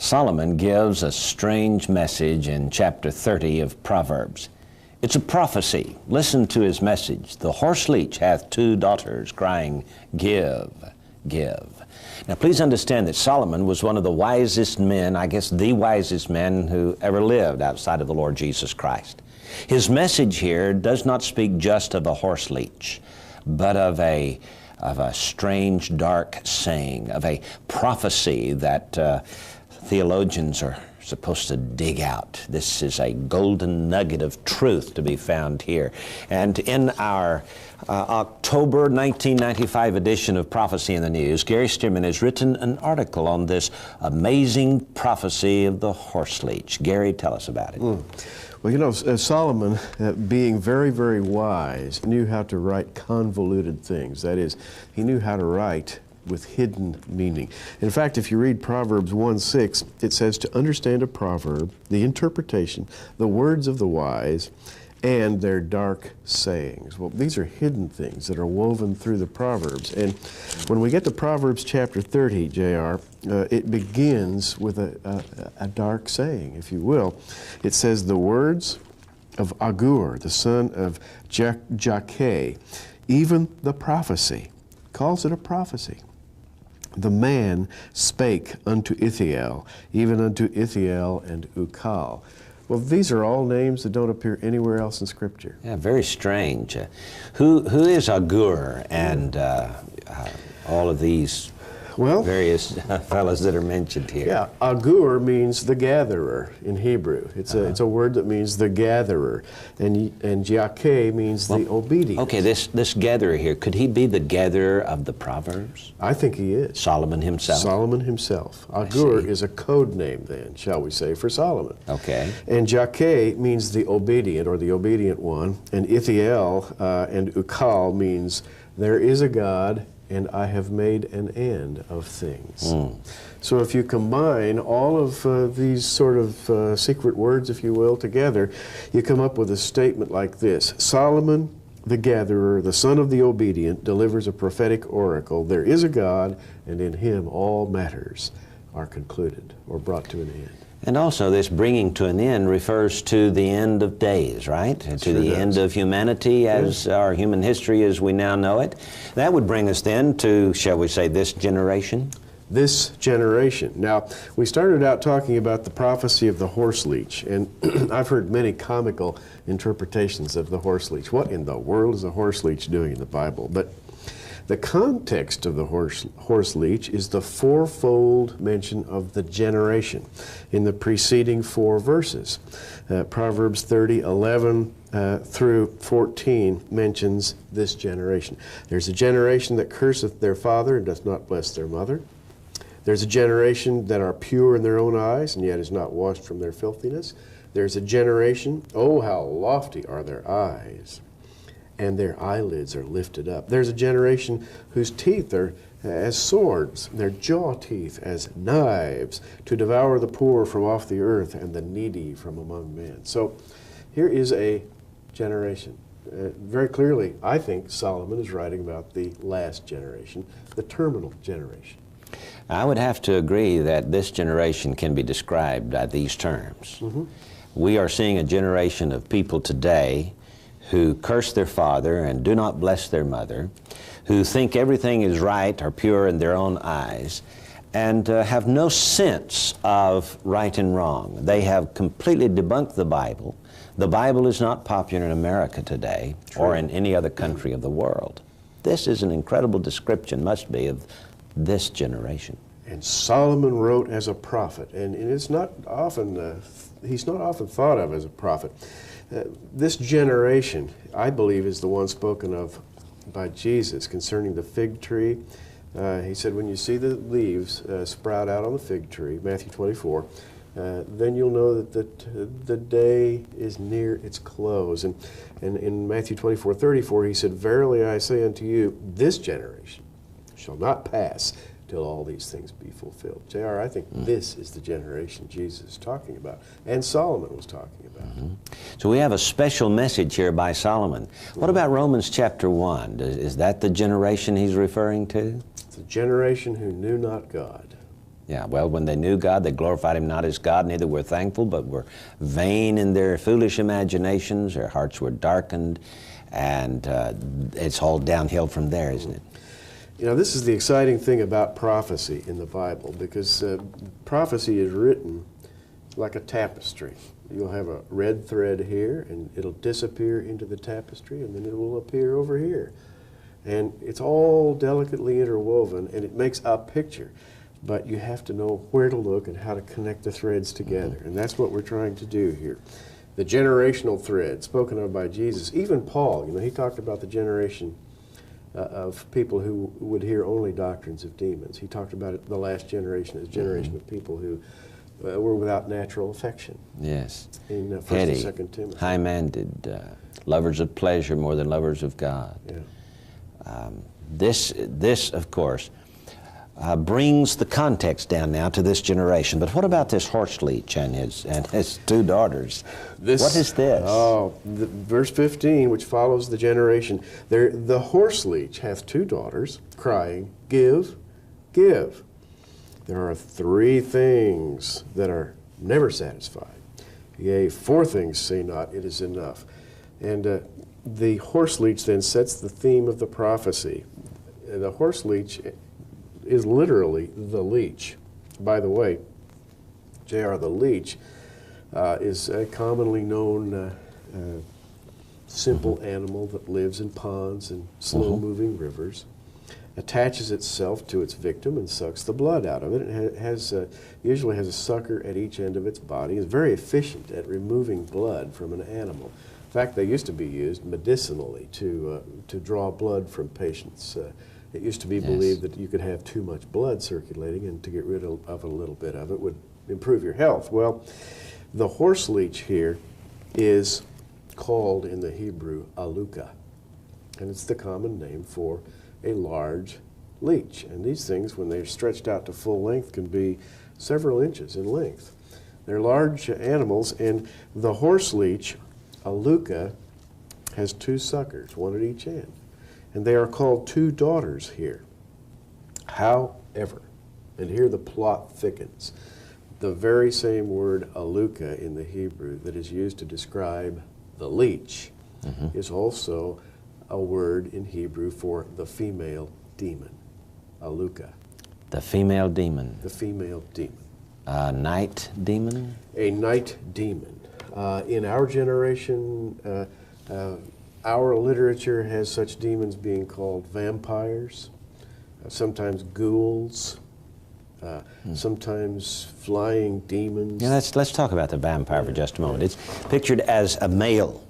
Solomon gives a strange message in chapter 30 of Proverbs. It's a prophecy. Listen to his message. The horseleach hath two daughters, crying, Give, give. Now please understand that Solomon was one of the wisest men, I guess the wisest man who ever lived outside of the Lord Jesus Christ. His message here does not speak just of a horseleach, but of a strange, dark saying, of a prophecy that theologians are supposed to dig out. This is a golden nugget of truth to be found here. And in our October 1995 edition of Prophecy in the News, Gary Stearman has written an article on this amazing prophecy of the horseleach. Gary, tell us about it. Well, you know, Solomon, being very, very wise, knew how to write convoluted things. That is, he knew how to write with hidden meaning. In fact, if you read Proverbs 1:6, it says to understand a proverb, the interpretation, the words of the wise, and their dark sayings. Well, these are hidden things that are woven through the Proverbs. And when we get to Proverbs chapter 30, J.R., it begins with a dark saying, if you will. It says, the words of Agur, the son of Jakeh, even the prophecy, calls it a prophecy. The man spake unto Ithiel, even unto Ithiel and Ukal. Well, these are all names that don't appear anywhere else in Scripture. Yeah, very strange. Who is Agur and all of these various fellows that are mentioned here? Yeah, Agur means the gatherer in Hebrew. It's a word that means the gatherer, and Jakeh means the obedient. Okay, this gatherer here, could he be the gatherer of the Proverbs? I think he is. Solomon himself? Solomon himself. Agur is a code name then, shall we say, for Solomon. Okay. And Jakeh means the obedient, or the obedient one, and Ithiel and Ukal means there is a God, and I have made an end of things. So if you combine all of these sort of secret words, if you will, together, you come up with a statement like this. Solomon, the gatherer, the son of the obedient, delivers a prophetic oracle. There is a God, and in him all matters are concluded or brought to an end. And also this bringing to an end refers to the end of days, right? To the end of humanity as our human history as we now know it. That would bring us then to, shall we say, this generation? This generation. Now, we started out talking about the prophecy of the horseleach, and I've heard many comical interpretations of the horseleach. What in the world is a horseleach doing in the Bible? But the context of the horseleach is the fourfold mention of the generation in the preceding four verses. Proverbs 30:11 through 14 mentions this generation. There's a generation that curseth their father and doth not bless their mother. There's a generation that are pure in their own eyes and yet is not washed from their filthiness. There's a generation, oh how lofty are their eyes, and their eyelids are lifted up. There's a generation whose teeth are as swords, their jaw teeth as knives, to devour the poor from off the earth and the needy from among men. So here is a generation. Very clearly, I think Solomon is writing about the last generation, the terminal generation. I would have to agree that this generation can be described by these terms. We are seeing a generation of people today who curse their father and do not bless their mother, who think everything is right or pure in their own eyes, and have no sense of right and wrong. They have completely debunked the Bible. The Bible is not popular in America today or in any other country of the world. This is an incredible description, must be, of this generation. And Solomon wrote as a prophet, and it's not often, he's not often thought of as a prophet. This generation, I believe, is the one spoken of by Jesus concerning the fig tree. He said, when you see the leaves sprout out on the fig tree, Matthew 24, then you'll know that the day is near its close. And in Matthew 24:34, he said, verily I say unto you, this generation shall not pass till all these things be fulfilled. J.R., I think this is the generation Jesus is talking about, and Solomon was talking about. So we have a special message here by Solomon. What about Romans chapter 1? Is that the generation he's referring to? It's a generation who knew not God. Yeah, well, when they knew God, they glorified Him not as God, neither were thankful, but were vain in their foolish imaginations. Their hearts were darkened, and it's all downhill from there, isn't it? You know, this is the exciting thing about prophecy in the Bible, because prophecy is written like a tapestry. You'll have a red thread here, and it'll disappear into the tapestry, and then it will appear over here. And it's all delicately interwoven, and it makes a picture. But you have to know where to look and how to connect the threads together. And that's what we're trying to do here. The generational thread spoken of by Jesus, even Paul, you know, he talked about the generation of people who would hear only doctrines of demons. He talked about it, the last generation as a generation of people who were without natural affection. Yes. In 1st Heady, and 2nd Timothy. high-minded, lovers of pleasure more than lovers of God. Yeah. This, of course, brings the context down now to this generation. But what about this horseleach and his two daughters? What is this? Oh, verse 15, which follows the generation. The horseleach hath two daughters, crying, Give, give. There are three things that are never satisfied. Yea, four things say not, it is enough. And the horseleach then sets the theme of the prophecy. The horseleach is literally the leech. By the way, J.R. the leech is a commonly known simple animal that lives in ponds and slow-moving rivers, attaches itself to its victim and sucks the blood out of it. It usually has a sucker at each end of its body. It's very efficient at removing blood from an animal. In fact, they used to be used medicinally to draw blood from patients. It used to be believed that you could have too much blood circulating, and to get rid of a little bit of it would improve your health. Well, the horseleach here is called in the Hebrew Alukah, and it's the common name for a large leech. And these things, when they're stretched out to full length, can be several inches in length. They're large animals, and the horseleach, Alukah, has two suckers, one at each end. And they are called two daughters here. However, and here the plot thickens, the very same word Alukah in the Hebrew that is used to describe the leech is also a word in Hebrew for the female demon, Alukah. The female demon. The female demon. A night demon? A night demon. In our generation, our literature has such demons being called vampires, sometimes ghouls, sometimes flying demons. Yeah, let's talk about the vampire for just a moment. It's pictured as a male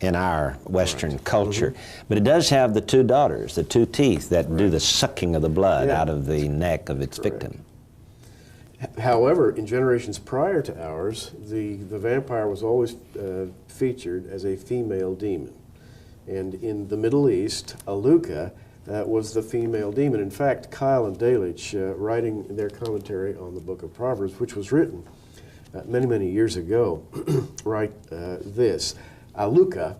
in our Western culture, but it does have the two daughters, the two teeth that do the sucking of the blood out of the neck of its victim. However, in generations prior to ours, the vampire was always featured as a female demon. And in the Middle East, Alukah was the female demon. In fact, Kyle and Delitzsch, writing their commentary on the book of Proverbs, which was written many, many years ago, write this: Alukah,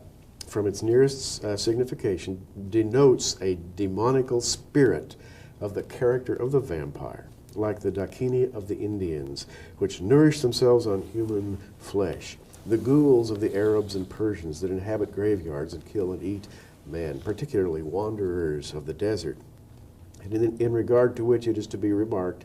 from its nearest signification, denotes a demonical spirit of the character of the vampire, like the Dakini of the Indians, which nourish themselves on human flesh. The ghouls of the Arabs and Persians that inhabit graveyards and kill and eat men, particularly wanderers of the desert. And in regard to which it is to be remarked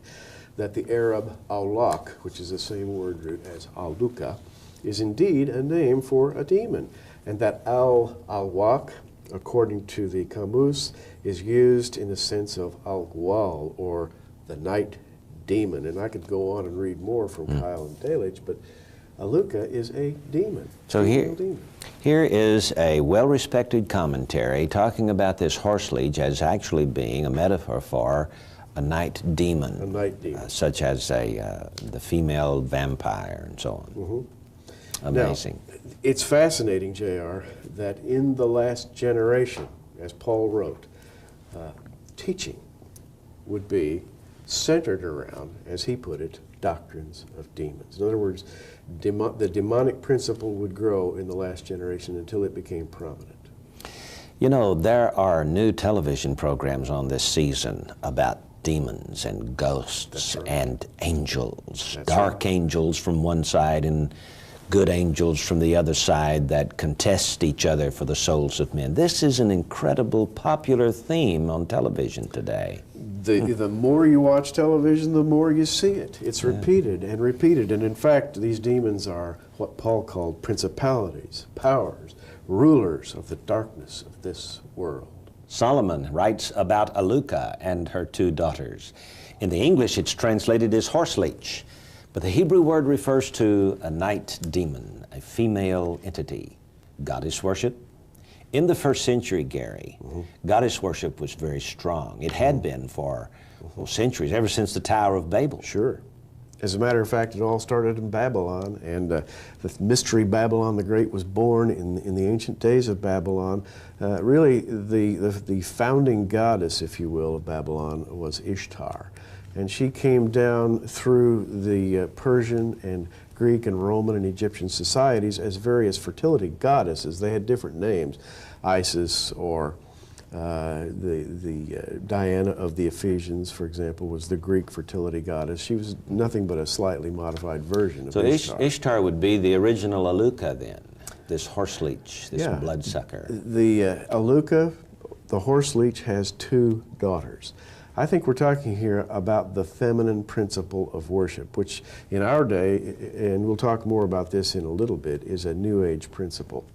that the Arab Aulak, which is the same word root as Alukah, is indeed a name for a demon, and that Al-Alwak, according to the Qamus, is used in the sense of Al-Gwal, or the night demon. And I could go on and read more from Kyle and Delitzsch, but Alukah is a demon. So here is a well-respected commentary talking about this horseleach as actually being a metaphor for a night demon. A night demon. Such as the female vampire and so on. Amazing. Now, it's fascinating, J.R., that in the last generation, as Paul wrote, teaching would be centered around, as he put it, doctrines of demons. In other words, the demonic principle would grow in the last generation until it became prominent. You know, there are new television programs on this season about demons and ghosts and angels, That's dark angels from one side and good angels from the other side that contest each other for the souls of men. This is an incredible popular theme on television today. The more you watch television, the more you see it. It's repeated and repeated. And in fact, these demons are what Paul called principalities, powers, rulers of the darkness of this world. Solomon writes about Alukah and her two daughters. In the English, it's translated as horseleach, but the Hebrew word refers to a night demon, a female entity. Goddess worship. In the first century, Gary, goddess worship was very strong. It had been for centuries, ever since the Tower of Babel. Sure. As a matter of fact, it all started in Babylon, and the mystery Babylon the Great was born in the ancient days of Babylon. Really, the founding goddess, if you will, of Babylon was Ishtar. And she came down through the Persian and Greek and Roman and Egyptian societies as various fertility goddesses. They had different names. Isis, or the Diana of the Ephesians, for example, was the Greek fertility goddess. She was nothing but a slightly modified version of Ishtar. So Ishtar would be the original Alukah then, this horseleach, this bloodsucker. The Alukah, the horseleach, has two daughters. I think we're talking here about the feminine principle of worship, which in our day, and we'll talk more about this in a little bit, is a New Age principle,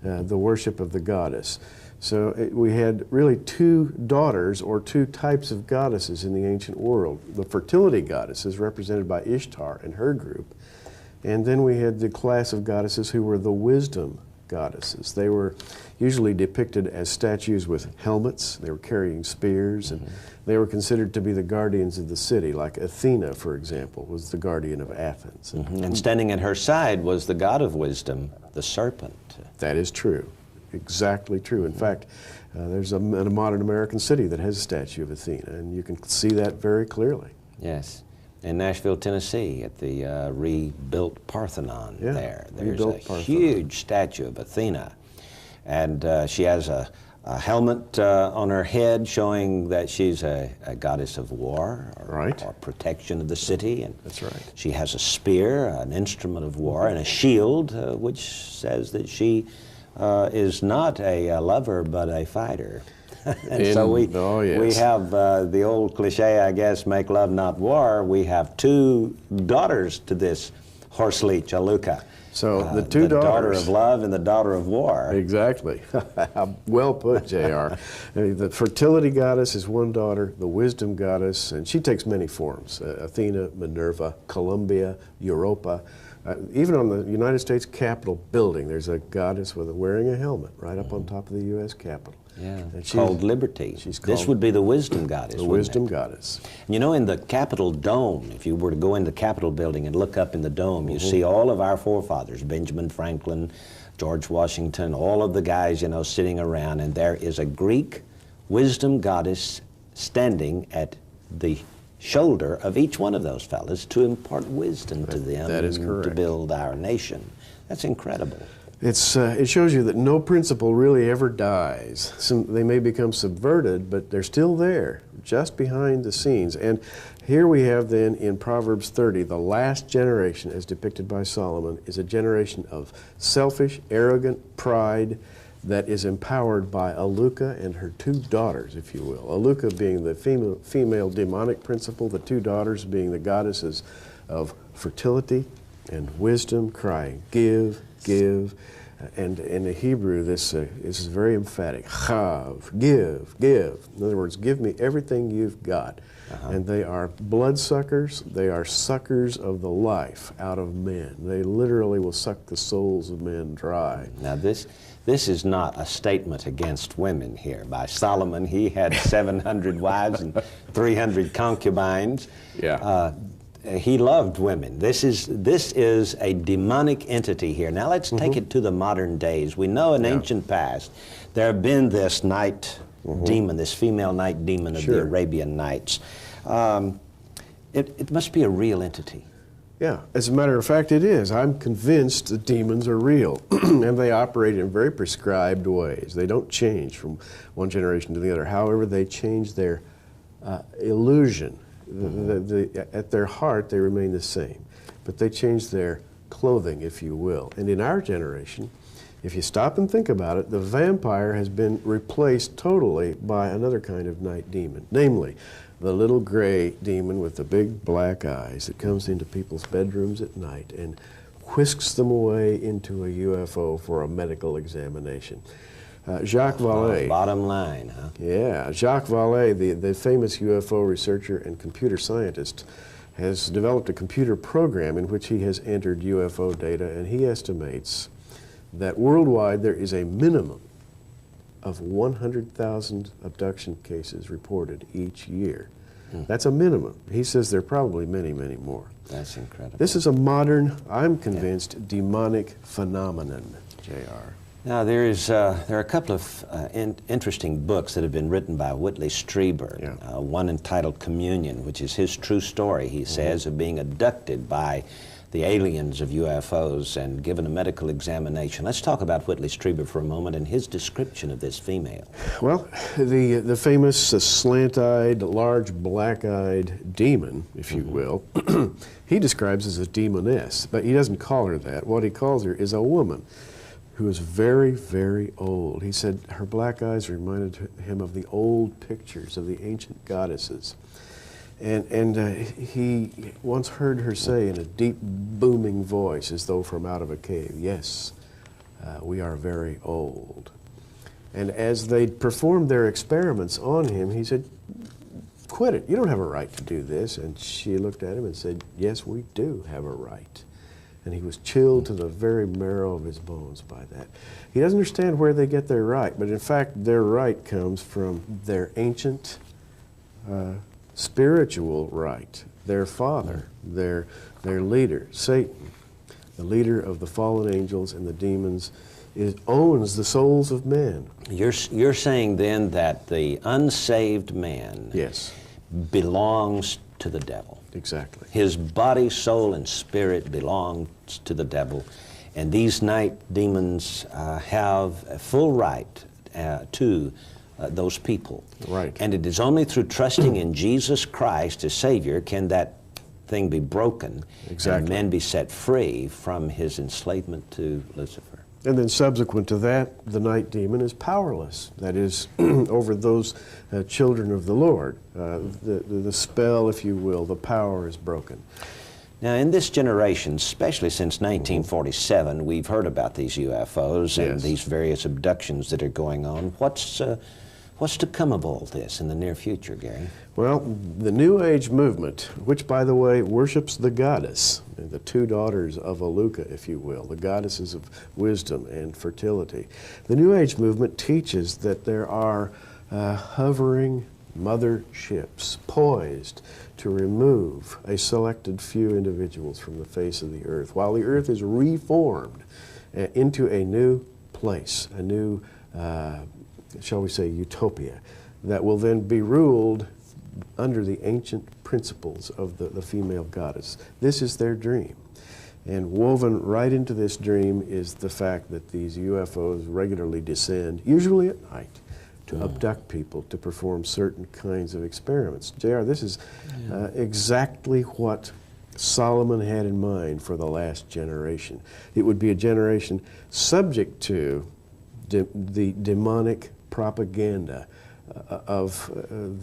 the worship of the goddess. So we had really two daughters, or two types of goddesses in the ancient world. The fertility goddess is represented by Ishtar and her group, and then we had the class of goddesses who were the wisdom goddesses. They were usually depicted as statues with helmets. They were carrying spears, and they were considered to be the guardians of the city, like Athena, for example, was the guardian of Athens. And standing at her side was the god of wisdom, the serpent. That is true. Exactly true. In fact, there's a modern American city that has a statue of Athena, and you can see that very clearly. Yes. In Nashville, Tennessee, at the rebuilt Parthenon there. There's a huge statue of Athena. And she has a helmet on her head showing that she's a goddess of war or protection of the city. And that's right. She has a spear, an instrument of war, and a shield, which says that she is not a lover but a fighter. And so we have the old cliche, I guess, make love not war. We have two daughters to this horseleach, Alukah. So the two daughters. The daughter of love and the daughter of war. Exactly. Well put, J.R. The fertility goddess is one daughter, the wisdom goddess, and she takes many forms. Athena, Minerva, Columbia, Europa. Even on the United States Capitol building, there's a goddess wearing a helmet right up on top of the U.S. Capitol. Yeah, called Liberty. This would be the wisdom goddess. The wisdom goddess. You know, in the Capitol dome, if you were to go in the Capitol building and look up in the dome, you see all of our forefathers, Benjamin Franklin, George Washington, all of the guys, you know, sitting around, and there is a Greek wisdom goddess standing at the shoulder of each one of those fellas to impart wisdom to them. That is correct. To build our nation. That's incredible. It shows you that no principle really ever dies. They may become subverted, but they're still there, just behind the scenes. And here we have then in Proverbs 30, the last generation, as depicted by Solomon, is a generation of selfish, arrogant pride that is empowered by Alukah and her two daughters, if you will. Alukah being the female demonic principle, the two daughters being the goddesses of fertility and wisdom, crying, give, give. And in the Hebrew, this is very emphatic. Chav, give, give. In other words, give me everything you've got. And they are bloodsuckers. They are suckers of the life out of men. They literally will suck the souls of men dry. Now this is not a statement against women here. By Solomon, he had 700 wives and 300 concubines. Yeah. He loved women. This is a demonic entity here. Now let's take it to the modern days. We know in ancient past there have been this night demon, this female night demon of the Arabian Nights. It must be a real entity. Yeah, as a matter of fact, it is. I'm convinced the demons are real, and they operate in very prescribed ways. They don't change from one generation to the other. However, they change their illusion. At their heart, they remain the same, but they change their clothing, if you will. And in our generation, if you stop and think about it, the vampire has been replaced totally by another kind of night demon, namely the little gray demon with the big black eyes that comes into people's bedrooms at night and whisks them away into a UFO for a medical examination. Jacques Vallée. Bottom line, huh? Yeah, Jacques Vallée, the famous UFO researcher and computer scientist, has developed a computer program in which he has entered UFO data, and he estimates that worldwide there is a minimum of 100,000 abduction cases reported each year. That's a minimum. He says there are probably many, many more. That's incredible. This is a modern, I'm convinced, demonic phenomenon, J.R. Now, there are a couple of interesting books that have been written by Whitley Strieber. Yeah. One entitled Communion, which is his true story, he says, of being abducted by the aliens of UFOs and given a medical examination. Let's talk about Whitley Strieber for a moment and his description of this female. Well, the famous slant-eyed, large, black-eyed demon, if you will, he describes as a demoness, but he doesn't call her that. What he calls her is a woman who is very, very old. He said her black eyes reminded him of the old pictures of the ancient goddesses. And he once heard her say in a deep, booming voice, as though from out of a cave, "Yes, we are very old." And as they performed their experiments on him, he said, "Quit it. You don't have a right to do this." And she looked at him and said, "Yes, we do have a right." And he was chilled to the very marrow of his bones by that. He doesn't understand where they get their right, but in fact, their right comes from their ancient spiritual right. Their father, their leader, Satan, the leader of the fallen angels and the demons, owns the souls of men. You're saying then that the unsaved man Yes, belongs to the devil. exactly. His body, soul, and spirit belongs to the devil. And these night demons have a full right to those people. Right. And it is only through trusting in Jesus Christ as Savior can that thing be broken. Exactly. And men be set free from his enslavement to Lucifer. And then subsequent to that, the night demon is powerless. That is, over those children of the Lord. The spell, if you will, the power is broken. Now, in this generation, especially since 1947, we've heard about these UFOs and Yes. these various abductions that are going on. What's to come of all this in the near future, Gary? Well, the New Age movement, which, by the way, worships the goddess, the two daughters of Alukah, if you will, the goddesses of wisdom and fertility. The New Age movement teaches that there are hovering mother ships poised to remove a selected few individuals from the face of the earth, while the earth is reformed into a new place, a new, shall we say, utopia, that will then be ruled under the ancient principles of the female goddess. This is their dream. And woven right into this dream is the fact that these UFOs regularly descend, usually at night, to abduct people to perform certain kinds of experiments. J.R., this is exactly what Solomon had in mind for the last generation. It would be a generation subject to the demonic propaganda of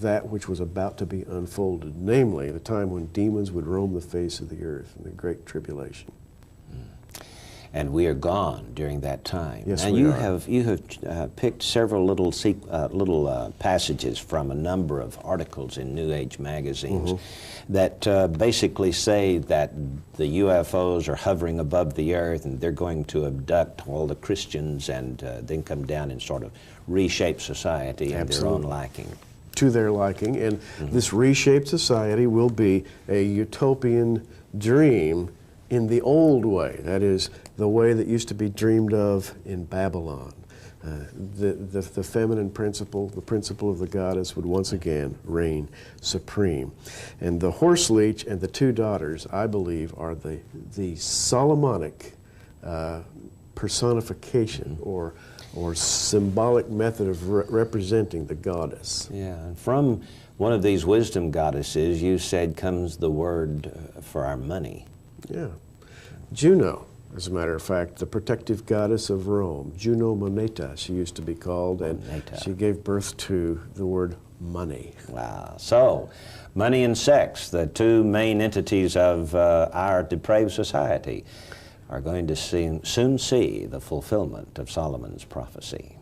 that which was about to be unfolded, namely the time when demons would roam the face of the earth in the Great Tribulation. And we are gone during that time. Yes, and we you are. have picked several little passages from a number of articles in New Age magazines that basically say that the UFOs are hovering above the earth and they're going to abduct all the Christians and then come down and sort of reshape society in their own liking. To their liking, and this reshaped society will be a utopian dream in the old way, that is, the way that used to be dreamed of in Babylon. The feminine principle, the principle of the goddess, would once again reign supreme. And the horse leech and the two daughters, I believe, are the Solomonic personification or symbolic method of representing the goddess. Yeah, and from one of these wisdom goddesses, you said, comes the word for our money. Yeah. Juno, as a matter of fact, the protective goddess of Rome. Juno Moneta, she used to be called, and she gave birth to the word money. Wow. So, money and sex, the two main entities of our depraved society, are going to soon see the fulfillment of Solomon's prophecy.